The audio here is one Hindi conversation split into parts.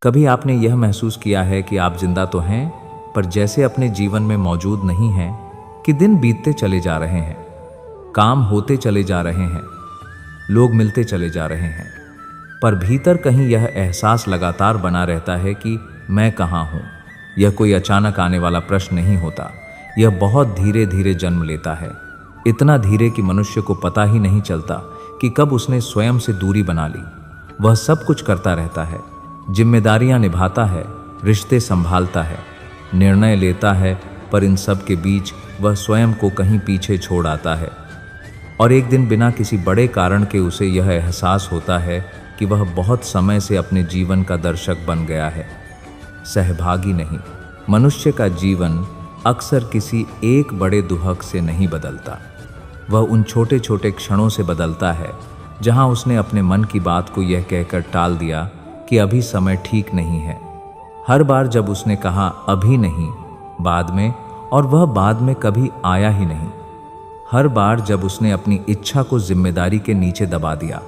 कभी आपने यह महसूस किया है कि आप जिंदा तो हैं, पर जैसे अपने जीवन में मौजूद नहीं हैं, कि दिन बीतते चले जा रहे हैं, काम होते चले जा रहे हैं, लोग मिलते चले जा रहे हैं, पर भीतर कहीं यह एहसास लगातार बना रहता है कि मैं कहाँ हूँ। यह कोई अचानक आने वाला प्रश्न नहीं होता, यह बहुत धीरे धीरे जन्म लेता है। इतना धीरे कि मनुष्य को पता ही नहीं चलता कि कब उसने स्वयं से दूरी बना ली। वह सब कुछ करता रहता है, जिम्मेदारियां निभाता है, रिश्ते संभालता है, निर्णय लेता है, पर इन सब के बीच वह स्वयं को कहीं पीछे छोड़ आता है। और एक दिन बिना किसी बड़े कारण के उसे यह एहसास होता है कि वह बहुत समय से अपने जीवन का दर्शक बन गया है, सहभागी नहीं। मनुष्य का जीवन अक्सर किसी एक बड़े दुहक से नहीं बदलता, वह उन छोटे छोटे क्षणों से बदलता है जहां उसने अपने मन की बात को यह कहकर टाल दिया कि अभी समय ठीक नहीं है। हर बार जब उसने कहा अभी नहीं, बाद में, और वह बाद में कभी आया ही नहीं। हर बार जब उसने अपनी इच्छा को जिम्मेदारी के नीचे दबा दिया।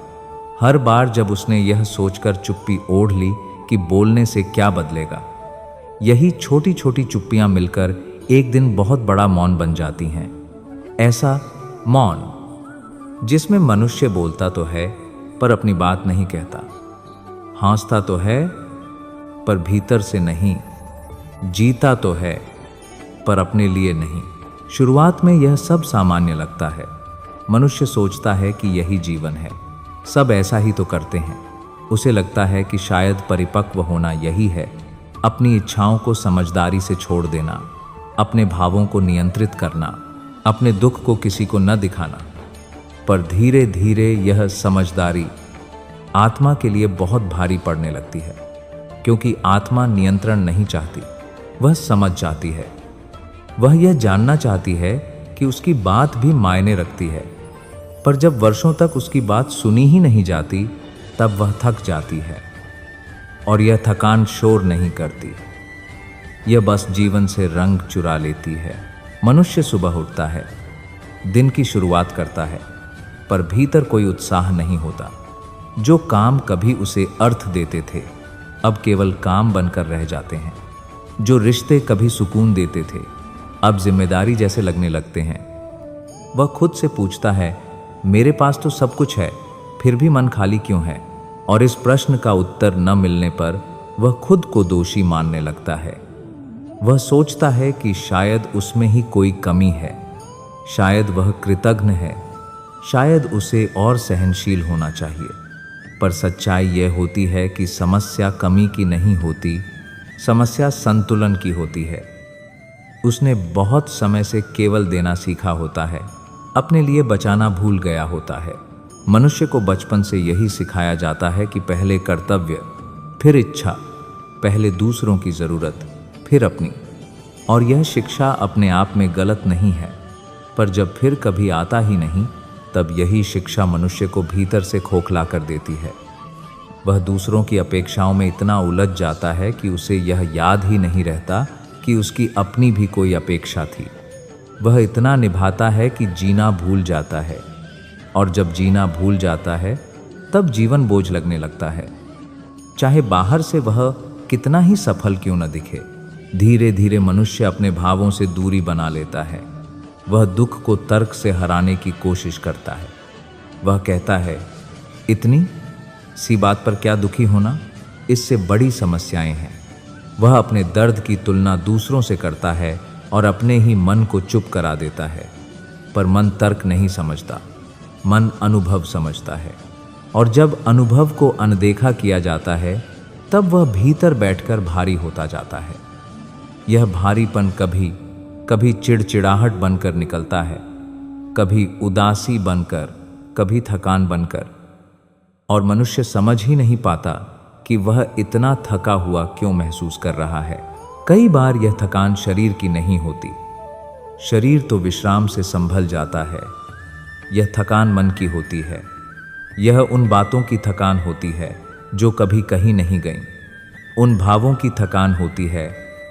हर बार जब उसने यह सोचकर चुप्पी ओढ़ ली कि बोलने से क्या बदलेगा। यही छोटी छोटी चुप्पियां मिलकर एक दिन बहुत बड़ा मौन बन जाती हैं। ऐसा मौन जिसमें मनुष्य बोलता तो है पर अपनी बात नहीं कहता, हंसता तो है पर भीतर से नहीं, जीता तो है पर अपने लिए नहीं। शुरुआत में यह सब सामान्य लगता है। मनुष्य सोचता है कि यही जीवन है, सब ऐसा ही तो करते हैं। उसे लगता है कि शायद परिपक्व होना यही है, अपनी इच्छाओं को समझदारी से छोड़ देना, अपने भावों को नियंत्रित करना, अपने दुख को किसी को न दिखाना। पर धीरे धीरे यह समझदारी आत्मा के लिए बहुत भारी पड़ने लगती है, क्योंकि आत्मा नियंत्रण नहीं चाहती, वह समझ जाती है। वह यह जानना चाहती है कि उसकी बात भी मायने रखती है। पर जब वर्षों तक उसकी बात सुनी ही नहीं जाती, तब वह थक जाती है। और यह थकान शोर नहीं करती, यह बस जीवन से रंग चुरा लेती है। मनुष्य सुबह उठता है, दिन की शुरुआत करता है, पर भीतर कोई उत्साह नहीं होता। जो काम कभी उसे अर्थ देते थे, अब केवल काम बनकर रह जाते हैं। जो रिश्ते कभी सुकून देते थे, अब जिम्मेदारी जैसे लगने लगते हैं। वह खुद से पूछता है, मेरे पास तो सब कुछ है, फिर भी मन खाली क्यों है? और इस प्रश्न का उत्तर न मिलने पर वह खुद को दोषी मानने लगता है। वह सोचता है कि शायद उसमें ही कोई कमी है, शायद वह कृतघ्न है, शायद उसे और सहनशील होना चाहिए। पर सच्चाई यह होती है कि समस्या कमी की नहीं होती, समस्या संतुलन की होती है। उसने बहुत समय से केवल देना सीखा होता है, अपने लिए बचाना भूल गया होता है। मनुष्य को बचपन से यही सिखाया जाता है कि पहले कर्तव्य, फिर इच्छा, पहले दूसरों की ज़रूरत, फिर अपनी। और यह शिक्षा अपने आप में गलत नहीं है, पर जब फिर कभी आता ही नहीं, तब यही शिक्षा मनुष्य को भीतर से खोखला कर देती है। वह दूसरों की अपेक्षाओं में इतना उलझ जाता है कि उसे यह याद ही नहीं रहता कि उसकी अपनी भी कोई अपेक्षा थी। वह इतना निभाता है कि जीना भूल जाता है, और जब जीना भूल जाता है तब जीवन बोझ लगने लगता है, चाहे बाहर से वह कितना ही सफल क्यों न दिखे। धीरे धीरे मनुष्य अपने भावों से दूरी बना लेता है। वह दुख को तर्क से हराने की कोशिश करता है। वह कहता है, इतनी सी बात पर क्या दुखी होना, इससे बड़ी समस्याएं हैं। वह अपने दर्द की तुलना दूसरों से करता है और अपने ही मन को चुप करा देता है। पर मन तर्क नहीं समझता, मन अनुभव समझता है। और जब अनुभव को अनदेखा किया जाता है, तब वह भीतर बैठकर भारी होता जाता है। यह भारीपन कभी कभी चिड़चिड़ाहट बनकर निकलता है, कभी उदासी बनकर, कभी थकान बनकर। और मनुष्य समझ ही नहीं पाता कि वह इतना थका हुआ क्यों महसूस कर रहा है। कई बार यह थकान शरीर की नहीं होती, शरीर तो विश्राम से संभल जाता है। यह थकान मन की होती है। यह उन बातों की थकान होती है जो कभी कहीं नहीं गईं, उन भावों की थकान होती है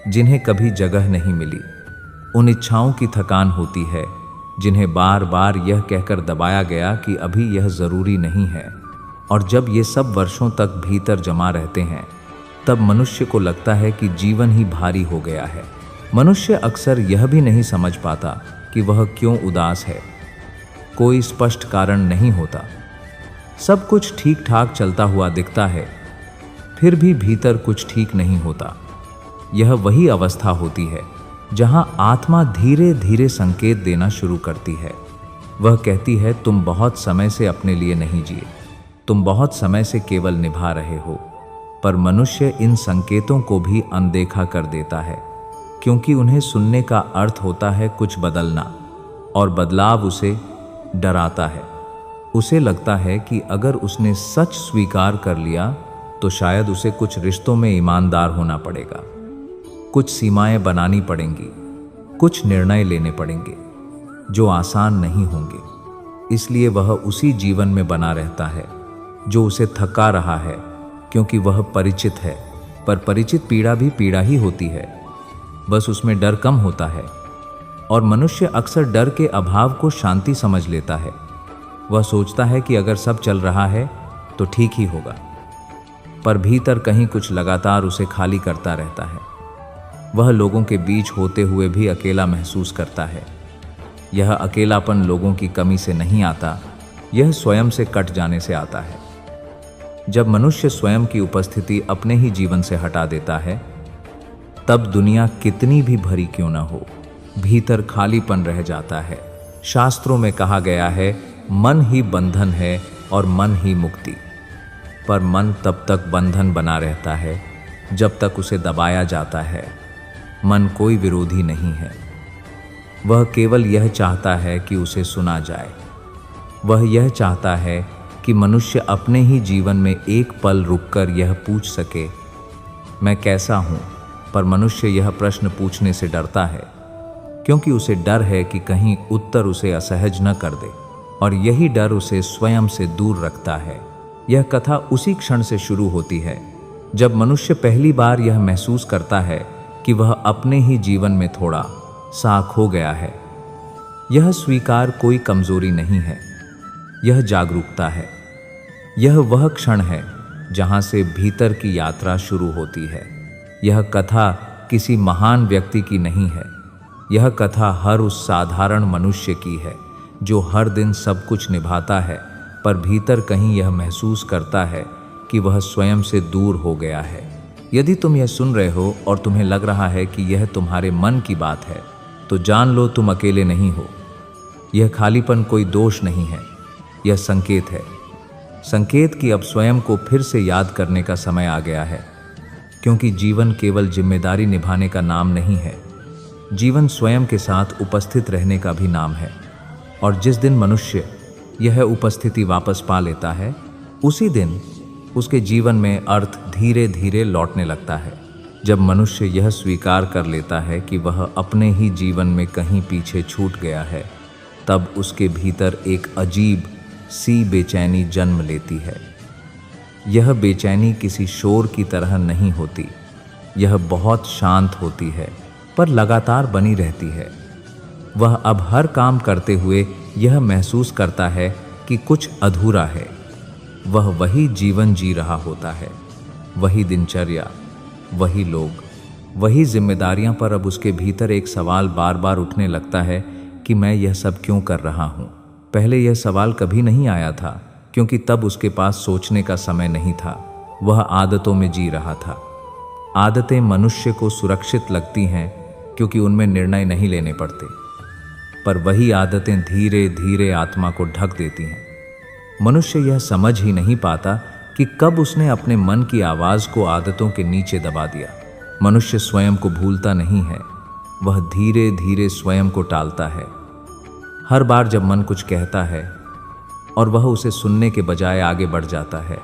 जिन्हें कभी जगह नहीं मिली, उन इच्छाओं की थकान होती है जिन्हें बार बार यह कहकर दबाया गया कि अभी यह ज़रूरी नहीं है। और जब ये सब वर्षों तक भीतर जमा रहते हैं, तब मनुष्य को लगता है कि जीवन ही भारी हो गया है। मनुष्य अक्सर यह भी नहीं समझ पाता कि वह क्यों उदास है। कोई स्पष्ट कारण नहीं होता। सब कुछ ठीक ठाक चलता हुआ दिखता है, फिर भी भीतर कुछ ठीक नहीं होता। यह वही अवस्था होती है जहां आत्मा धीरे धीरे संकेत देना शुरू करती है। वह कहती है, तुम बहुत समय से अपने लिए नहीं जिए, तुम बहुत समय से केवल निभा रहे हो। पर मनुष्य इन संकेतों को भी अनदेखा कर देता है, क्योंकि उन्हें सुनने का अर्थ होता है कुछ बदलना, और बदलाव उसे डराता है। उसे लगता है कि अगर उसने सच स्वीकार कर लिया तो शायद उसे कुछ रिश्तों में ईमानदार होना पड़ेगा, कुछ सीमाएं बनानी पड़ेंगी, कुछ निर्णय लेने पड़ेंगे जो आसान नहीं होंगे। इसलिए वह उसी जीवन में बना रहता है जो उसे थका रहा है, क्योंकि वह परिचित है। पर परिचित पीड़ा भी पीड़ा ही होती है, बस उसमें डर कम होता है। और मनुष्य अक्सर डर के अभाव को शांति समझ लेता है। वह सोचता है कि अगर सब चल रहा है तो ठीक ही होगा, पर भीतर कहीं कुछ लगातार उसे खाली करता रहता है। वह लोगों के बीच होते हुए भी अकेला महसूस करता है। यह अकेलापन लोगों की कमी से नहीं आता, यह स्वयं से कट जाने से आता है। जब मनुष्य स्वयं की उपस्थिति अपने ही जीवन से हटा देता है, तब दुनिया कितनी भी भरी क्यों न हो, भीतर खालीपन रह जाता है। शास्त्रों में कहा गया है, मन ही बंधन है और मन ही मुक्ति। पर मन तब तक बंधन बना रहता है जब तक उसे दबाया जाता है। मन कोई विरोधी नहीं है, वह केवल यह चाहता है कि उसे सुना जाए। वह यह चाहता है कि मनुष्य अपने ही जीवन में एक पल रुककर यह पूछ सके, मैं कैसा हूँ। पर मनुष्य यह प्रश्न पूछने से डरता है, क्योंकि उसे डर है कि कहीं उत्तर उसे असहज न कर दे, और यही डर उसे स्वयं से दूर रखता है। यह कथा उसी क्षण से शुरू होती है जब मनुष्य पहली बार यह महसूस करता है कि वह अपने ही जीवन में थोड़ा सा खो गया है। यह स्वीकार कोई कमजोरी नहीं है, यह जागरूकता है। यह वह क्षण है जहां से भीतर की यात्रा शुरू होती है। यह कथा किसी महान व्यक्ति की नहीं है, यह कथा हर उस साधारण मनुष्य की है जो हर दिन सब कुछ निभाता है, पर भीतर कहीं यह महसूस करता है कि वह स्वयं से दूर हो गया है। यदि तुम यह सुन रहे हो और तुम्हें लग रहा है कि यह तुम्हारे मन की बात है, तो जान लो तुम अकेले नहीं हो। यह खालीपन कोई दोष नहीं है, यह संकेत है। संकेत कि अब स्वयं को फिर से याद करने का समय आ गया है, क्योंकि जीवन केवल जिम्मेदारी निभाने का नाम नहीं है, जीवन स्वयं के साथ उपस्थित रहने का भी नाम है। और जिस दिन मनुष्य यह उपस्थिति वापस पा लेता है, उसी दिन उसके जीवन में अर्थ धीरे धीरे लौटने लगता है। जब मनुष्य यह स्वीकार कर लेता है कि वह अपने ही जीवन में कहीं पीछे छूट गया है, तब उसके भीतर एक अजीब सी बेचैनी जन्म लेती है। यह बेचैनी किसी शोर की तरह नहीं होती, यह बहुत शांत होती है, पर लगातार बनी रहती है। वह अब हर काम करते हुए यह महसूस करता है कि कुछ अधूरा है। वह वही जीवन जी रहा होता है, वही दिनचर्या, वही लोग, वही जिम्मेदारियां, पर अब उसके भीतर एक सवाल बार बार उठने लगता है कि मैं यह सब क्यों कर रहा हूँ। पहले यह सवाल कभी नहीं आया था, क्योंकि तब उसके पास सोचने का समय नहीं था। वह आदतों में जी रहा था। आदतें मनुष्य को सुरक्षित लगती हैं क्योंकि उनमें निर्णय नहीं लेने पड़ते, पर वही आदतें धीरे धीरे आत्मा को ढक देती हैं। मनुष्य यह समझ ही नहीं पाता कि कब उसने अपने मन की आवाज़ को आदतों के नीचे दबा दिया। मनुष्य स्वयं को भूलता नहीं है, वह धीरे धीरे स्वयं को टालता है। हर बार जब मन कुछ कहता है और वह उसे सुनने के बजाय आगे बढ़ जाता है,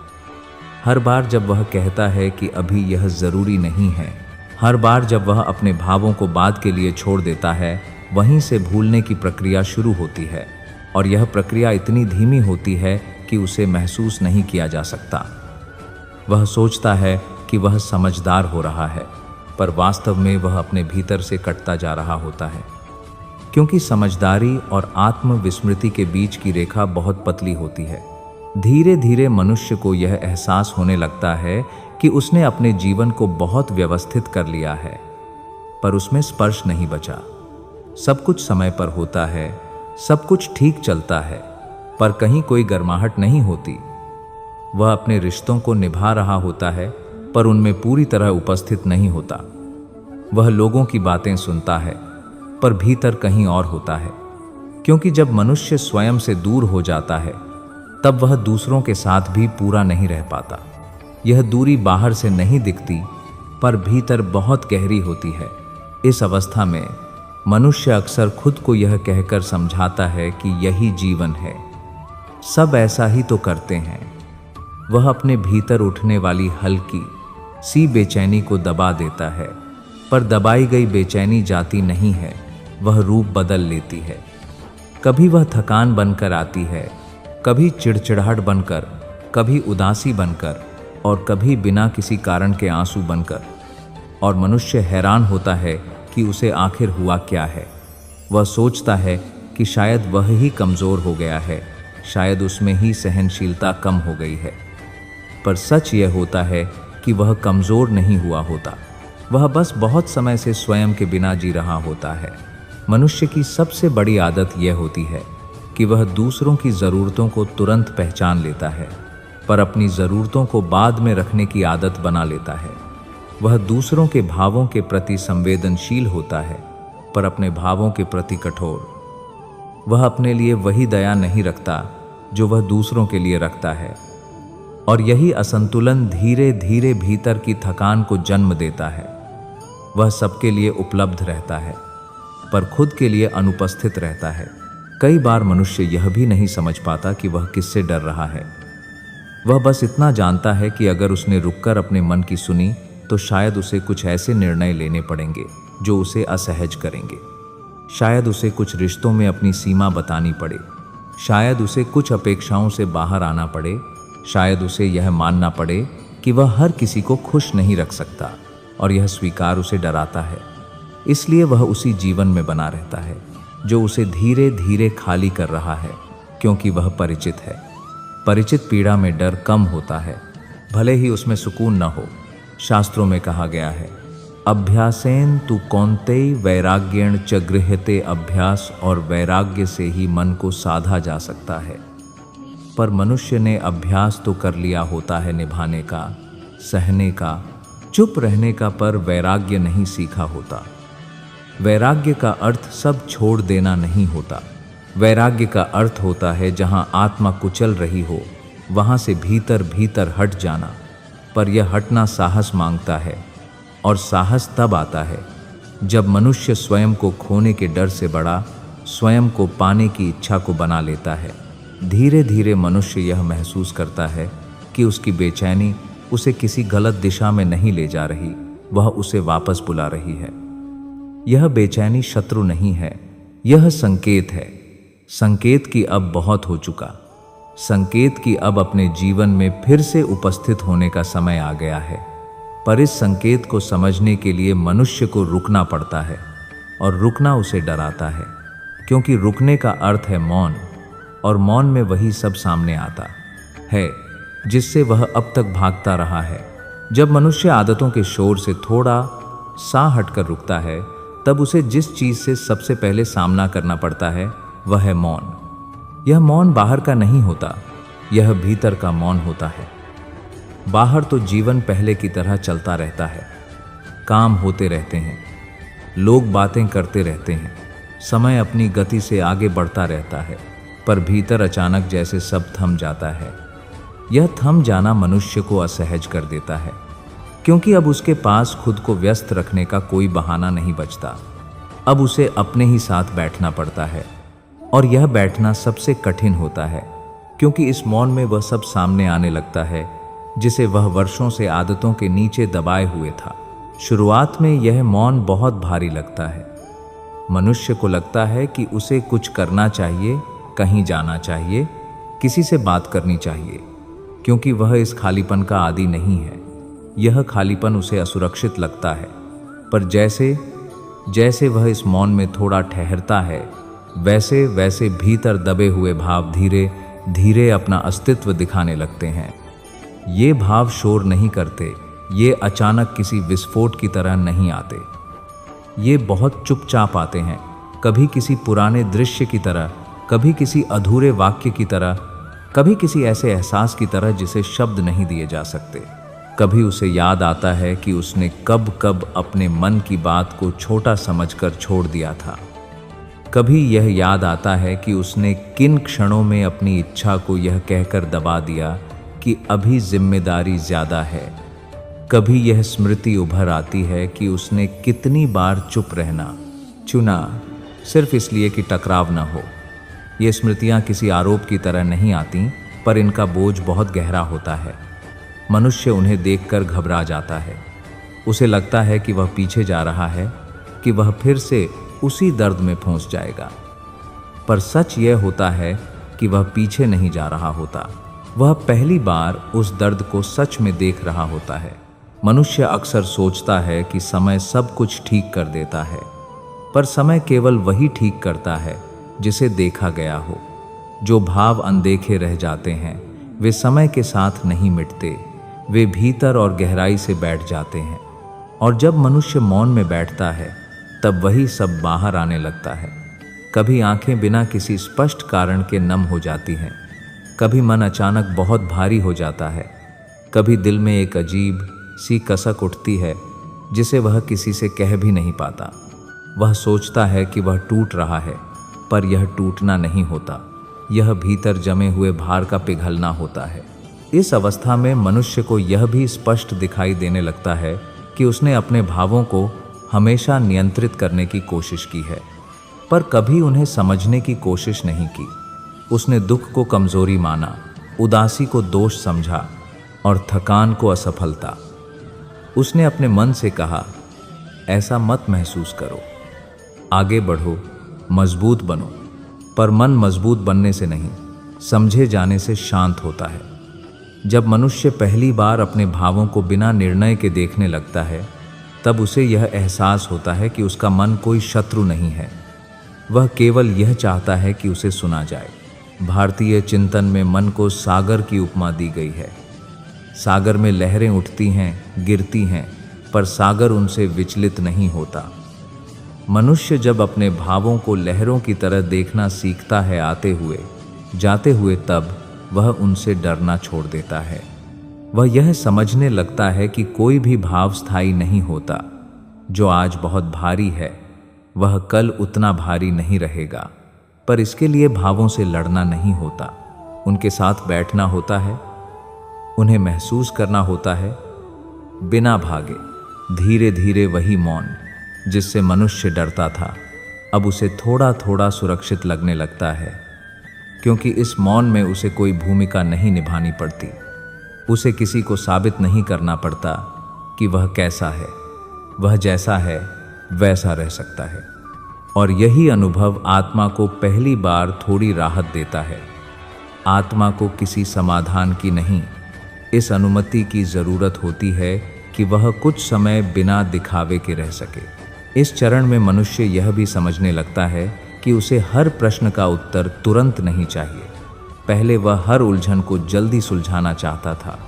हर बार जब वह कहता है कि अभी यह ज़रूरी नहीं है, हर बार जब वह अपने भावों को बाद के लिए छोड़ देता है, वहीं से भूलने की प्रक्रिया शुरू होती है। और यह प्रक्रिया इतनी धीमी होती है कि उसे महसूस नहीं किया जा सकता। वह सोचता है कि वह समझदार हो रहा है, पर वास्तव में वह अपने भीतर से कटता जा रहा होता है, क्योंकि समझदारी और आत्मविस्मृति के बीच की रेखा बहुत पतली होती है। धीरे धीरे मनुष्य को यह एहसास होने लगता है कि उसने अपने जीवन को बहुत व्यवस्थित कर लिया है, पर उसमें स्पर्श नहीं बचा। सब कुछ समय पर होता है, सब कुछ ठीक चलता है, पर कहीं कोई गर्माहट नहीं होती। वह अपने रिश्तों को निभा रहा होता है, पर उनमें पूरी तरह उपस्थित नहीं होता। वह लोगों की बातें सुनता है, पर भीतर कहीं और होता है। क्योंकि जब मनुष्य स्वयं से दूर हो जाता है, तब वह दूसरों के साथ भी पूरा नहीं रह पाता। यह दूरी बाहर से नहीं दिखती, पर भीतर बहुत गहरी होती है। इस अवस्था में मनुष्य अक्सर खुद को यह कहकर समझाता है कि यही जीवन है, सब ऐसा ही तो करते हैं। वह अपने भीतर उठने वाली हल्की सी बेचैनी को दबा देता है, पर दबाई गई बेचैनी जाती नहीं है, वह रूप बदल लेती है। कभी वह थकान बनकर आती है, कभी चिड़चिड़ाहट बनकर, कभी उदासी बनकर, और कभी बिना किसी कारण के आंसू बनकर। और मनुष्य हैरान होता है कि उसे आखिर हुआ क्या है। वह सोचता है कि शायद वह ही कमज़ोर हो गया है, शायद उसमें ही सहनशीलता कम हो गई है। पर सच यह होता है कि वह कमज़ोर नहीं हुआ होता, वह बस बहुत समय से स्वयं के बिना जी रहा होता है। मनुष्य की सबसे बड़ी आदत यह होती है कि वह दूसरों की ज़रूरतों को तुरंत पहचान लेता है, पर अपनी ज़रूरतों को बाद में रखने की आदत बना लेता है। वह दूसरों के भावों के प्रति संवेदनशील होता है, पर अपने भावों के प्रति कठोर। वह अपने लिए वही दया नहीं रखता जो वह दूसरों के लिए रखता है, और यही असंतुलन धीरे धीरे भीतर की थकान को जन्म देता है। वह सबके लिए उपलब्ध रहता है, पर खुद के लिए अनुपस्थित रहता है। कई बार मनुष्य यह भी नहीं समझ पाता कि वह किससे डर रहा है। वह बस इतना जानता है कि अगर उसने रुककर अपने मन की सुनी, तो शायद उसे कुछ ऐसे निर्णय लेने पड़ेंगे जो उसे असहज करेंगे। शायद उसे कुछ रिश्तों में अपनी सीमा बतानी पड़े, शायद उसे कुछ अपेक्षाओं से बाहर आना पड़े, शायद उसे यह मानना पड़े कि वह हर किसी को खुश नहीं रख सकता, और यह स्वीकार उसे डराता है। इसलिए वह उसी जीवन में बना रहता है जो उसे धीरे धीरे खाली कर रहा है, क्योंकि वह परिचित है। परिचित पीड़ा में डर कम होता है, भले ही उसमें सुकून न हो। शास्त्रों में कहा गया है, अभ्यासेन तु कौन्तेय वैराग्येण च गृह्यते। अभ्यास और वैराग्य से ही मन को साधा जा सकता है। पर मनुष्य ने अभ्यास तो कर लिया होता है निभाने का, सहने का, चुप रहने का, पर वैराग्य नहीं सीखा होता। वैराग्य का अर्थ सब छोड़ देना नहीं होता। वैराग्य का अर्थ होता है जहां आत्मा कुचल रही हो, वहां से भीतर भीतर हट जाना। पर यह हटना साहस मांगता है, और साहस तब आता है जब मनुष्य स्वयं को खोने के डर से बड़ा, स्वयं को पाने की इच्छा को बना लेता है। धीरे धीरे मनुष्य यह महसूस करता है कि उसकी बेचैनी उसे किसी गलत दिशा में नहीं ले जा रही, वह उसे वापस बुला रही है। यह बेचैनी शत्रु नहीं है, यह संकेत है। संकेत की अब बहुत हो चुका, संकेत की अब अपने जीवन में फिर से उपस्थित होने का समय आ गया है। पर इस संकेत को समझने के लिए मनुष्य को रुकना पड़ता है, और रुकना उसे डराता है, क्योंकि रुकने का अर्थ है मौन, और मौन में वही सब सामने आता है जिससे वह अब तक भागता रहा है। जब मनुष्य आदतों के शोर से थोड़ा सा हटकर रुकता है, तब उसे जिस चीज से सबसे पहले सामना करना पड़ता है वह है मौन। यह मौन बाहर का नहीं होता, यह भीतर का मौन होता है। बाहर तो जीवन पहले की तरह चलता रहता है, काम होते रहते हैं, लोग बातें करते रहते हैं, समय अपनी गति से आगे बढ़ता रहता है, पर भीतर अचानक जैसे सब थम जाता है। यह थम जाना मनुष्य को असहज कर देता है, क्योंकि अब उसके पास खुद को व्यस्त रखने का कोई बहाना नहीं बचता। अब उसे अपने ही साथ बैठना पड़ता है, और यह बैठना सबसे कठिन होता है, क्योंकि इस मौन में वह सब सामने आने लगता है जिसे वह वर्षों से आदतों के नीचे दबाए हुए था। शुरुआत में यह मौन बहुत भारी लगता है। मनुष्य को लगता है कि उसे कुछ करना चाहिए, कहीं जाना चाहिए, किसी से बात करनी चाहिए, क्योंकि वह इस खालीपन का आदी नहीं है। यह खालीपन उसे असुरक्षित लगता है। पर जैसे जैसे वह इस मौन में थोड़ा ठहरता है, वैसे वैसे भीतर दबे हुए भाव धीरे धीरे अपना अस्तित्व दिखाने लगते हैं। ये भाव शोर नहीं करते, ये अचानक किसी विस्फोट की तरह नहीं आते। ये बहुत चुपचाप आते हैं, कभी किसी पुराने दृश्य की तरह, कभी किसी अधूरे वाक्य की तरह, कभी किसी ऐसे एहसास की तरह जिसे शब्द नहीं दिए जा सकते। कभी उसे याद आता है कि उसने कब कब अपने मन की बात को छोटा समझकर छोड़ दिया था। कभी यह याद आता है कि उसने किन क्षणों में अपनी इच्छा को यह कहकर दबा दिया कि अभी जिम्मेदारी ज्यादा है। कभी यह स्मृति उभर आती है कि उसने कितनी बार चुप रहना चुना, सिर्फ इसलिए कि टकराव न हो। ये स्मृतियां किसी आरोप की तरह नहीं आती, पर इनका बोझ बहुत गहरा होता है। मनुष्य उन्हें देखकर घबरा जाता है। उसे लगता है कि वह पीछे जा रहा है, कि वह फिर से उसी दर्द में फंस जाएगा। पर सच यह होता है कि वह पीछे नहीं जा रहा होता, वह पहली बार उस दर्द को सच में देख रहा होता है। मनुष्य अक्सर सोचता है कि समय सब कुछ ठीक कर देता है, पर समय केवल वही ठीक करता है जिसे देखा गया हो। जो भाव अनदेखे रह जाते हैं वे समय के साथ नहीं मिटते, वे भीतर और गहराई से बैठ जाते हैं। और जब मनुष्य मौन में बैठता है तब वही सब बाहर आने लगता है। कभी आंखें बिना किसी स्पष्ट कारण के नम हो जाती हैं, कभी मन अचानक बहुत भारी हो जाता है, कभी दिल में एक अजीब सी कसक उठती है जिसे वह किसी से कह भी नहीं पाता। वह सोचता है कि वह टूट रहा है, पर यह टूटना नहीं होता, यह भीतर जमे हुए भार का पिघलना होता है। इस अवस्था में मनुष्य को यह भी स्पष्ट दिखाई देने लगता है कि उसने अपने भावों को हमेशा नियंत्रित करने की कोशिश की है, पर कभी उन्हें समझने की कोशिश नहीं की। उसने दुख को कमजोरी माना, उदासी को दोष समझा और थकान को असफलता। उसने अपने मन से कहा, ऐसा मत महसूस करो, आगे बढ़ो, मजबूत बनो। पर मन मजबूत बनने से नहीं, समझे जाने से शांत होता है। जब मनुष्य पहली बार अपने भावों को बिना निर्णय के देखने लगता है, तब उसे यह एहसास होता है कि उसका मन कोई शत्रु नहीं है, वह केवल यह चाहता है कि उसे सुना जाए। भारतीय चिंतन में मन को सागर की उपमा दी गई है। सागर में लहरें उठती हैं, गिरती हैं, पर सागर उनसे विचलित नहीं होता। मनुष्य जब अपने भावों को लहरों की तरह देखना सीखता है आते हुए जाते हुए, तब वह उनसे डरना छोड़ देता है। वह यह समझने लगता है कि कोई भी भाव स्थायी नहीं होता। जो आज बहुत भारी है वह कल उतना भारी नहीं रहेगा। पर इसके लिए भावों से लड़ना नहीं होता, उनके साथ बैठना होता है, उन्हें महसूस करना होता है, बिना भागे। धीरे धीरे वही मौन जिससे मनुष्य डरता था, अब उसे थोड़ा थोड़ा सुरक्षित लगने लगता है, क्योंकि इस मौन में उसे कोई भूमिका नहीं निभानी पड़ती। उसे किसी को साबित नहीं करना पड़ता कि वह कैसा है, वह जैसा है वैसा रह सकता है। और यही अनुभव आत्मा को पहली बार थोड़ी राहत देता है। आत्मा को किसी समाधान की नहीं, इस अनुमति की जरूरत होती है कि वह कुछ समय बिना दिखावे के रह सके। इस चरण में मनुष्य यह भी समझने लगता है कि उसे हर प्रश्न का उत्तर तुरंत नहीं चाहिए। पहले वह हर उलझन को जल्दी सुलझाना चाहता था,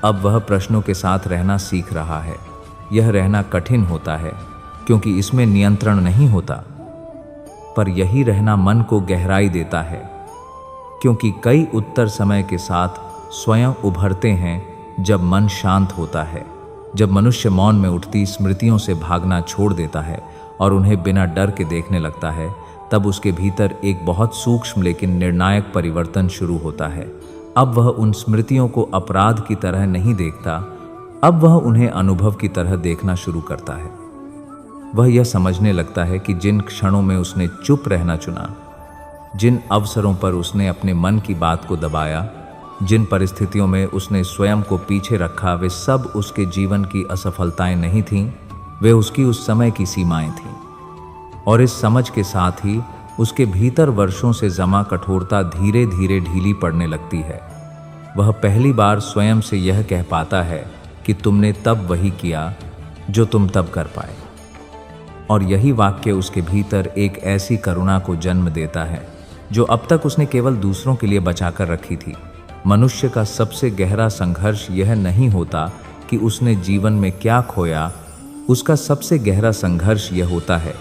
अब वह प्रश्नों के साथ रहना सीख रहा है। यह रहना कठिन होता है क्योंकि इसमें नियंत्रण नहीं होता, पर यही रहना मन को गहराई देता है, क्योंकि कई उत्तर समय के साथ स्वयं उभरते हैं जब मन शांत होता है। जब मनुष्य मौन में उठती स्मृतियों से भागना छोड़ देता है और उन्हें बिना डर के देखने लगता है, तब उसके भीतर एक बहुत सूक्ष्म लेकिन निर्णायक परिवर्तन शुरू होता है। अब वह उन स्मृतियों को अपराध की तरह नहीं देखता, अब वह उन्हें अनुभव की तरह देखना शुरू करता है। वह यह समझने लगता है कि जिन क्षणों में उसने चुप रहना चुना, जिन अवसरों पर उसने अपने मन की बात को दबाया, जिन परिस्थितियों में उसने स्वयं को पीछे रखा, वे सब उसके जीवन की असफलताएं नहीं थीं, वे उसकी उस समय की सीमाएं थीं। और इस समझ के साथ ही उसके भीतर वर्षों से जमा कठोरता धीरे धीरे ढीली पड़ने लगती है। वह पहली बार स्वयं से यह कह पाता है कि तुमने तब वही किया जो तुम तब कर पाए। और यही वाक्य उसके भीतर एक ऐसी करुणा को जन्म देता है जो अब तक उसने केवल दूसरों के लिए बचाकर रखी थी। मनुष्य का सबसे गहरा संघर्ष यह नहीं होता कि उसने जीवन में क्या खोया, उसका सबसे गहरा संघर्ष यह होता है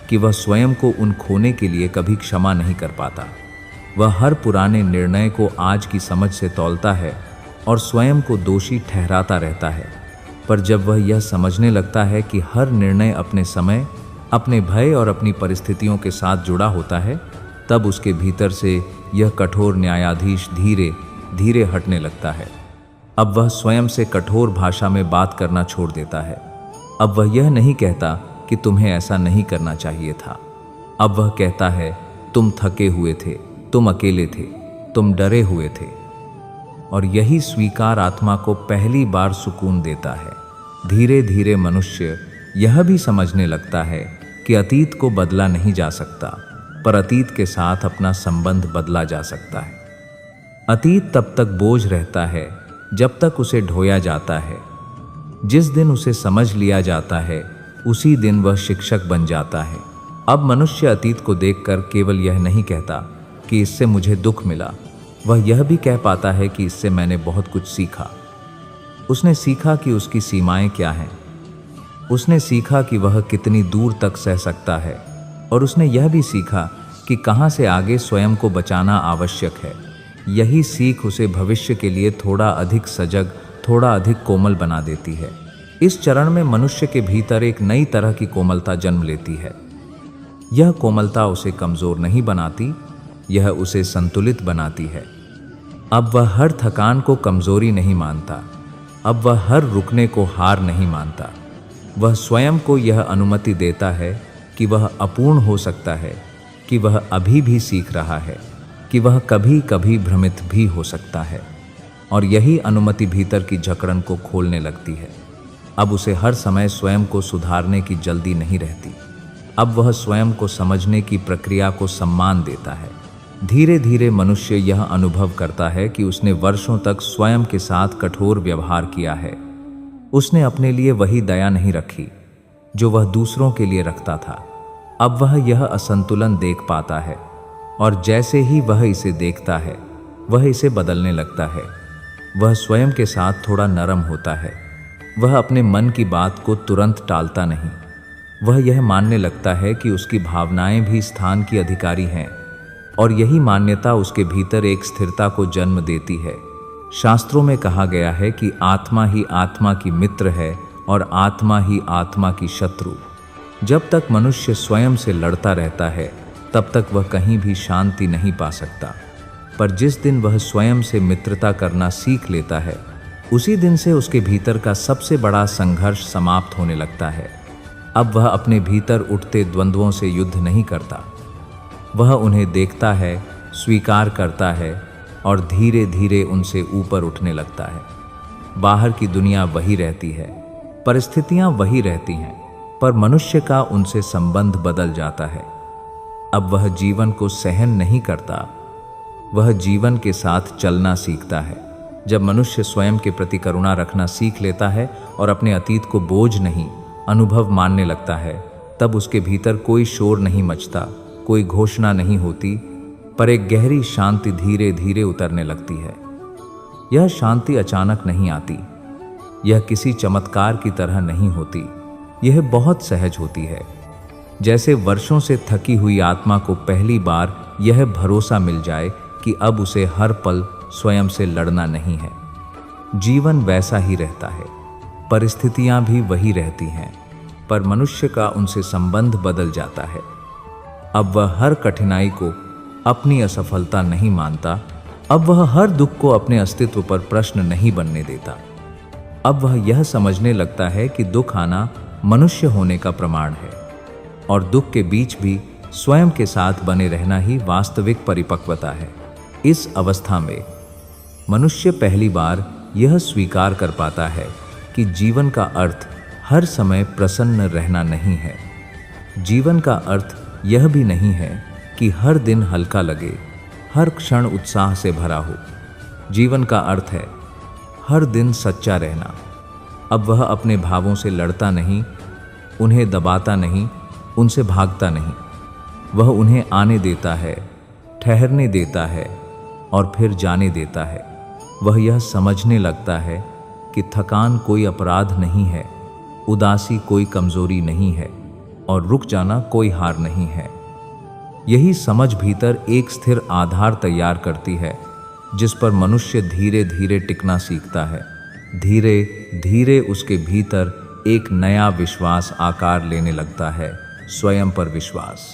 कि वह स्वयं को उन खोने के लिए कभी क्षमा नहीं कर पाता। वह हर पुराने निर्णय को आज की समझ से तौलता है और स्वयं को दोषी ठहराता रहता है। पर जब वह यह समझने लगता है कि हर निर्णय अपने समय, अपने भय और अपनी परिस्थितियों के साथ जुड़ा होता है, तब उसके भीतर से यह कठोर न्यायाधीश धीरे धीरे हटने लगता है। अब वह स्वयं से कठोर भाषा में बात करना छोड़ देता है। अब वह यह नहीं कहता कि तुम्हें ऐसा नहीं करना चाहिए था। अब वह कहता है, तुम थके हुए थे, तुम अकेले थे, तुम डरे हुए थे। और यही स्वीकार आत्मा को पहली बार सुकून देता है। धीरे धीरे मनुष्य यह भी समझने लगता है कि अतीत को बदला नहीं जा सकता, पर अतीत के साथ अपना संबंध बदला जा सकता है। अतीत तब तक बोझ रहता है जब तक उसे ढोया जाता है। जिस दिन उसे समझ लिया जाता है, उसी दिन वह शिक्षक बन जाता है। अब मनुष्य अतीत को देखकर केवल यह नहीं कहता कि इससे मुझे दुख मिला, वह यह भी कह पाता है कि इससे मैंने बहुत कुछ सीखा। उसने सीखा कि उसकी सीमाएं क्या हैं, उसने सीखा कि वह कितनी दूर तक सह सकता है, और उसने यह भी सीखा कि कहाँ से आगे स्वयं को बचाना आवश्यक है। यही सीख उसे भविष्य के लिए थोड़ा अधिक सजग, थोड़ा अधिक कोमल बना देती है। इस चरण में मनुष्य के भीतर एक नई तरह की कोमलता जन्म लेती है। यह कोमलता उसे कमजोर नहीं बनाती, यह उसे संतुलित बनाती है। अब वह हर थकान को कमजोरी नहीं मानता, अब वह हर रुकने को हार नहीं मानता। वह स्वयं को यह अनुमति देता है कि वह अपूर्ण हो सकता है, कि वह अभी भी सीख रहा है, कि वह कभी कभी भ्रमित भी हो सकता है। और यही अनुमति भीतर की जकड़न को खोलने लगती है। अब उसे हर समय स्वयं को सुधारने की जल्दी नहीं रहती। अब वह स्वयं को समझने की प्रक्रिया को सम्मान देता है। धीरे धीरे मनुष्य यह अनुभव करता है कि उसने वर्षों तक स्वयं के साथ कठोर व्यवहार किया है। उसने अपने लिए वही दया नहीं रखी जो वह दूसरों के लिए रखता था। अब वह यह असंतुलन देख पाता है, और जैसे ही वह इसे देखता है, वह इसे बदलने लगता है। वह स्वयं के साथ थोड़ा नरम होता है। वह अपने मन की बात को तुरंत टालता नहीं। वह यह मानने लगता है कि उसकी भावनाएं भी स्थान की अधिकारी हैं, और यही मान्यता उसके भीतर एक स्थिरता को जन्म देती है। शास्त्रों में कहा गया है कि आत्मा ही आत्मा की मित्र है और आत्मा ही आत्मा की शत्रु। जब तक मनुष्य स्वयं से लड़ता रहता है, तब तक वह कहीं भी शांति नहीं पा सकता। पर जिस दिन वह स्वयं से मित्रता करना सीख लेता है, उसी दिन से उसके भीतर का सबसे बड़ा संघर्ष समाप्त होने लगता है। अब वह अपने भीतर उठते द्वंद्वों से युद्ध नहीं करता। वह उन्हें देखता है, स्वीकार करता है और धीरे धीरे उनसे ऊपर उठने लगता है। बाहर की दुनिया वही रहती है, परिस्थितियां वही रहती हैं, पर मनुष्य का उनसे संबंध बदल जाता है। अब वह जीवन को सहन नहीं करता, वह जीवन के साथ चलना सीखता है। जब मनुष्य स्वयं के प्रति करुणा रखना सीख लेता है और अपने अतीत को बोझ नहीं, अनुभव मानने लगता है, तब उसके भीतर कोई शोर नहीं मचता, कोई घोषणा नहीं होती, पर एक गहरी शांति धीरे धीरे उतरने लगती है। यह शांति अचानक नहीं आती, यह किसी चमत्कार की तरह नहीं होती, यह बहुत सहज होती है। जैसे वर्षों से थकी हुई आत्मा को पहली बार यह भरोसा मिल जाए कि अब उसे हर पल स्वयं से लड़ना नहीं है। जीवन वैसा ही रहता है, परिस्थितियां भी वही रहती हैं, पर मनुष्य का उनसे संबंध बदल जाता है। अब वह हर कठिनाई को अपनी असफलता नहीं मानता, अब वह हर दुख को अपने अस्तित्व पर प्रश्न नहीं बनने देता। अब वह यह समझने लगता है कि दुख आना मनुष्य होने का प्रमाण है, और दुख के बीच भी स्वयं के साथ बने रहना ही वास्तविक परिपक्वता है। इस अवस्था में मनुष्य पहली बार यह स्वीकार कर पाता है कि जीवन का अर्थ हर समय प्रसन्न रहना नहीं है। जीवन का अर्थ यह भी नहीं है कि हर दिन हल्का लगे, हर क्षण उत्साह से भरा हो। जीवन का अर्थ है हर दिन सच्चा रहना। अब वह अपने भावों से लड़ता नहीं, उन्हें दबाता नहीं, उनसे भागता नहीं। वह उन्हें आने देता है, ठहरने देता है और फिर जाने देता है। वह यह समझने लगता है कि थकान कोई अपराध नहीं है, उदासी कोई कमजोरी नहीं है और रुक जाना कोई हार नहीं है। यही समझ भीतर एक स्थिर आधार तैयार करती है जिस पर मनुष्य धीरे धीरे टिकना सीखता है। धीरे धीरे उसके भीतर एक नया विश्वास आकार लेने लगता है, स्वयं पर विश्वास।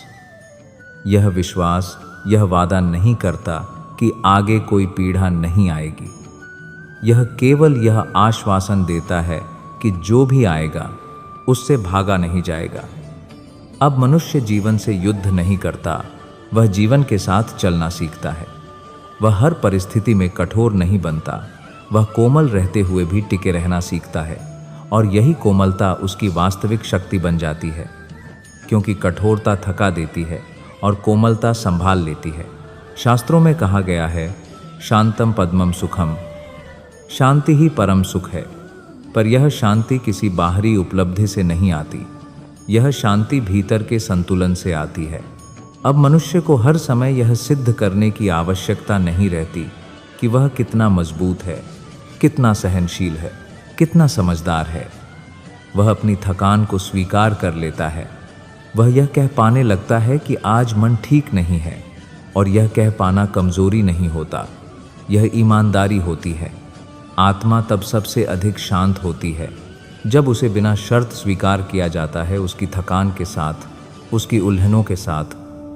यह विश्वास यह वादा नहीं करता कि आगे कोई पीड़ा नहीं आएगी। यह केवल यह आश्वासन देता है कि जो भी आएगा उससे भागा नहीं जाएगा। अब मनुष्य जीवन से युद्ध नहीं करता, वह जीवन के साथ चलना सीखता है। वह हर परिस्थिति में कठोर नहीं बनता, वह कोमल रहते हुए भी टिके रहना सीखता है और यही कोमलता उसकी वास्तविक शक्ति बन जाती है, क्योंकि कठोरता थका देती है और कोमलता संभाल लेती है। शास्त्रों में कहा गया है, शांतम पद्मम सुखम, शांति ही परम सुख है। पर यह शांति किसी बाहरी उपलब्धि से नहीं आती, यह शांति भीतर के संतुलन से आती है। अब मनुष्य को हर समय यह सिद्ध करने की आवश्यकता नहीं रहती कि वह कितना मजबूत है, कितना सहनशील है, कितना समझदार है। वह अपनी थकान को स्वीकार कर लेता है। वह यह कह पाने लगता है कि आज मन ठीक नहीं है, और यह कह पाना कमजोरी नहीं होता, यह ईमानदारी होती है। आत्मा तब सबसे अधिक शांत होती है जब उसे बिना शर्त स्वीकार किया जाता है, उसकी थकान के साथ, उसकी उलझनों के साथ,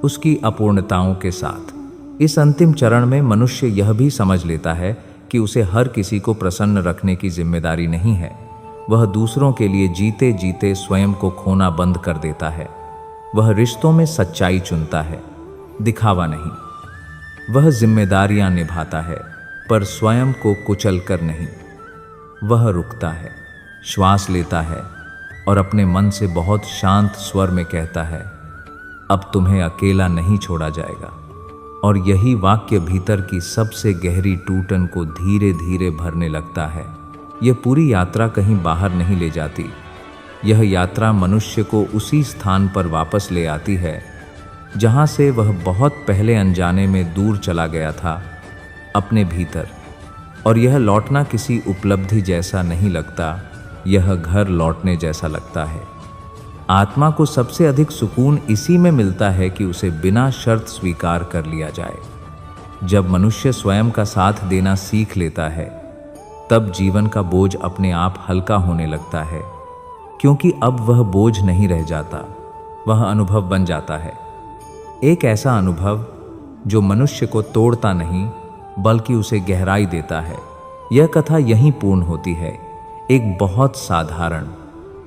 उसकी अपूर्णताओं के साथ। इस अंतिम चरण में मनुष्य यह भी समझ लेता है कि उसे हर किसी को प्रसन्न रखने की जिम्मेदारी नहीं है। वह दूसरों के लिए जीते जीते स्वयं को खोना बंद कर देता है। वह रिश्तों में सच्चाई चुनता है, दिखावा नहीं। वह जिम्मेदारियां निभाता है, पर स्वयं को कुचल कर नहीं। वह रुकता है, श्वास लेता है और अपने मन से बहुत शांत स्वर में कहता है, अब तुम्हें अकेला नहीं छोड़ा जाएगा। और यही वाक्य भीतर की सबसे गहरी टूटन को धीरे धीरे भरने लगता है। यह पूरी यात्रा कहीं बाहर नहीं ले जाती, यह यात्रा मनुष्य को उसी स्थान पर वापस ले आती है जहाँ से वह बहुत पहले अनजाने में दूर चला गया था, अपने भीतर। और यह लौटना किसी उपलब्धि जैसा नहीं लगता, यह घर लौटने जैसा लगता है। आत्मा को सबसे अधिक सुकून इसी में मिलता है कि उसे बिना शर्त स्वीकार कर लिया जाए। जब मनुष्य स्वयं का साथ देना सीख लेता है, तब जीवन का बोझ अपने आप हल्का होने लगता है, क्योंकि अब वह बोझ नहीं रह जाता, वह अनुभव बन जाता है। एक ऐसा अनुभव जो मनुष्य को तोड़ता नहीं बल्कि उसे गहराई देता है। यह कथा यहीं पूर्ण होती है, एक बहुत साधारण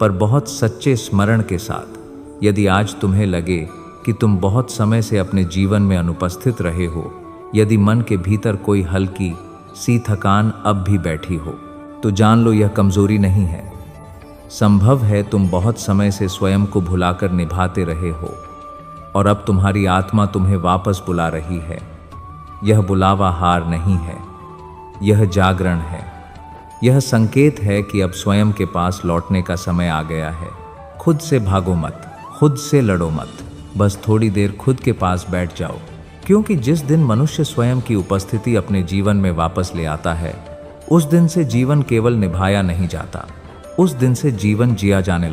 पर बहुत सच्चे स्मरण के साथ। यदि आज तुम्हें लगे कि तुम बहुत समय से अपने जीवन में अनुपस्थित रहे हो, यदि मन के भीतर कोई हल्की सी थकान अब भी बैठी हो, तो जान लो यह कमजोरी नहीं है। संभव है तुम बहुत समय से स्वयं को भुलाकर निभाते रहे हो और अब तुम्हारी आत्मा तुम्हें वापस बुला रही है। यह बुलावा हार नहीं है, यह जागरण है। यह संकेत है कि अब स्वयं के पास लौटने का समय आ गया है। खुद से भागो मत, खुद से लड़ो मत, बस थोड़ी देर खुद के पास बैठ जाओ। क्योंकि जिस दिन मनुष्य स्वयं की उपस्थिति अपने जीवन में वापस ले आता है, उस दिन से जीवन केवल निभाया नहीं जाता, उस दिन से जीवन जिया जाने लगता है।